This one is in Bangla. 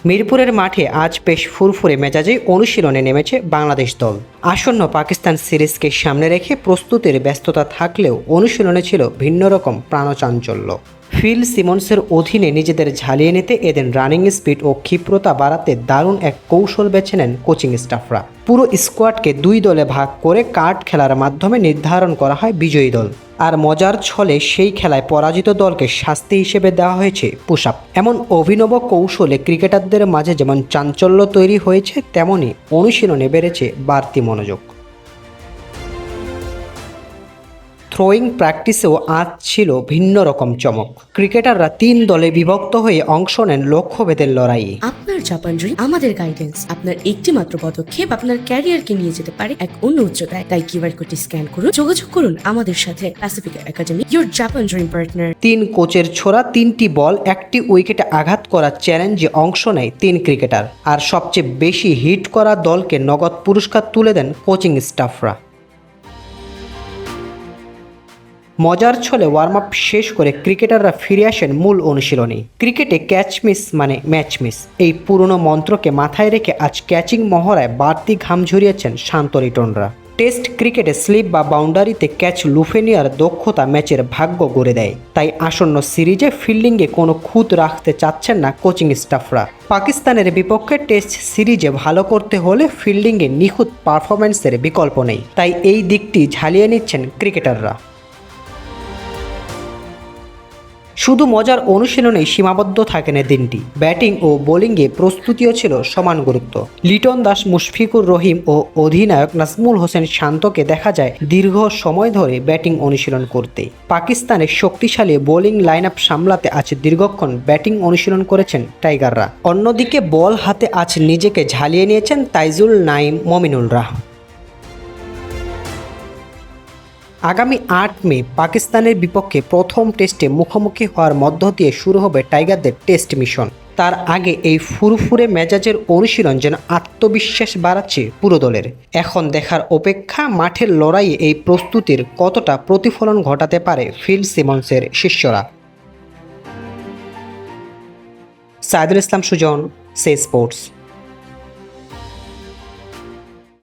মিরপুরের মাঠে আজ বেশ ফুরফুরে মেজাজে অনুশীলনে নেমেছে বাংলাদেশ দল। আসন্ন পাকিস্তান সিরিজকে সামনে রেখে প্রস্তুতির ব্যস্ততা থাকলেও অনুশীলনে ছিল ভিন্ন রকম প্রাণচাঞ্চল্য। ফিল সিমন্সের অধীনে নিজেদের ঝালিয়ে নিতে এদিন রানিং স্পিড ও ক্ষিপ্রতা বাড়াতে দারুণ এক কৌশল বেছে নেন কোচিং স্টাফরা। পুরো স্কোয়াডকে দুই দলে ভাগ করে কার্ড খেলার মাধ্যমে নির্ধারণ করা হয় বিজয়ী দল। আর মজার ছলে সেই খেলায় পরাজিত দলকে শাস্তি হিসেবে দেওয়া হয়েছে পুশ আপ। এমন অভিনব কৌশলে ক্রিকেটারদের মাঝে যেমন চাঞ্চল্য তৈরি হয়েছে, তেমনই অনুশীলনে বেড়েছে বাড়তি মনোযোগ। থ্রোয়িং প্র্যাকটিসেও আজ ছিল ভিন্ন রকম চমক। ক্রিকেটাররা 3 দলে বিভক্ত হয়ে অংশ নেন লক্ষ্যভেদের লড়াইয়ে। আপনার জাপান ড্রিম আমাদের গাইডেন্স। আপনার একটি মাত্র পদক্ষেপ আপনার ক্যারিয়ারকে নিয়ে যেতে পারে এক অন্য উচ্চতায়। তাই কিউআর কোডটি স্ক্যান করুন, যোগাযোগ করুন আমাদের সাথে। Pacific academy, your Japan dream partner. 3 কোচের ছোড়া 3টি বল 1টি উইকেটে আঘাত করার চ্যালেঞ্জে অংশ নেয় 3 ক্রিকেটার। আর সবচেয়ে বেশি হিট করা দলকে নগদ পুরস্কার তুলে দেন কোচিং স্টাফরা। মজার ছলে ওয়ার্ম আপ শেষ করে ক্রিকেটাররা ফিরে আসেন মূল অনুশীলনে। ক্রিকেটে ক্যাচ মিস মানে ম্যাচ মিস, এই পুরনো মন্ত্রকে মাথায় রেখে আজ ক্যাচিং মহড়ায় বাড়তি ঘাম ঝরিয়েছেন শান্ত লিটনরা। টেস্ট ক্রিকেটে স্লিপ বা বাউন্ডারিতে ক্যাচ লুফে নেওয়ার দক্ষতা ম্যাচের ভাগ্য গড়ে দেয়। তাই আসন্ন সিরিজে ফিল্ডিংয়ে কোনো খুঁত রাখতে চাচ্ছেন না কোচিং স্টাফরা। পাকিস্তানের বিপক্ষে টেস্ট সিরিজে ভালো করতে হলে ফিল্ডিংয়ে নিখুঁত পারফরম্যান্সের বিকল্প নেই। তাই এই দিকটি ঝালিয়ে নিচ্ছেন ক্রিকেটাররা। শুধু মজার অনুশীলনেই সীমাবদ্ধ থাকেন দিনটি। ব্যাটিং ও বোলিংয়ে প্রস্তুতিও ছিল সমান গুরুত্ব। লিটন দাস, মুশফিকুর রহিম ও অধিনায়ক নাজমুল হোসেন শান্তকে দেখা যায় দীর্ঘ সময় ধরে ব্যাটিং অনুশীলন করতে। পাকিস্তানের শক্তিশালী বোলিং লাইন আপ সামলাতে আজ দীর্ঘক্ষণ ব্যাটিং অনুশীলন করেছেন টাইগাররা। অন্যদিকে বল হাতে আজ নিজেকে ঝালিয়ে নিয়েছেন তাইজুল, নাইম, মমিনুলরা। আগামী 8 মে পাকিস্তানের বিপক্ষে প্রথম টেস্টে মুখোমুখি হওয়ার মধ্য দিয়ে শুরু হবে টাইগারদের টেস্ট মিশন। তার আগে এই ফুরফুরে মেজাজের অনুশীলন যেন আত্মবিশ্বাস বাড়াচ্ছে পুরো দলের। এখন দেখার অপেক্ষা মাঠের লড়াইয়ে এই প্রস্তুতির কতটা প্রতিফলন ঘটাতে পারে ফিল সিমন্সের শিষ্যরা। সাইদুল ইসলাম সুজন, সে স্পোর্টস।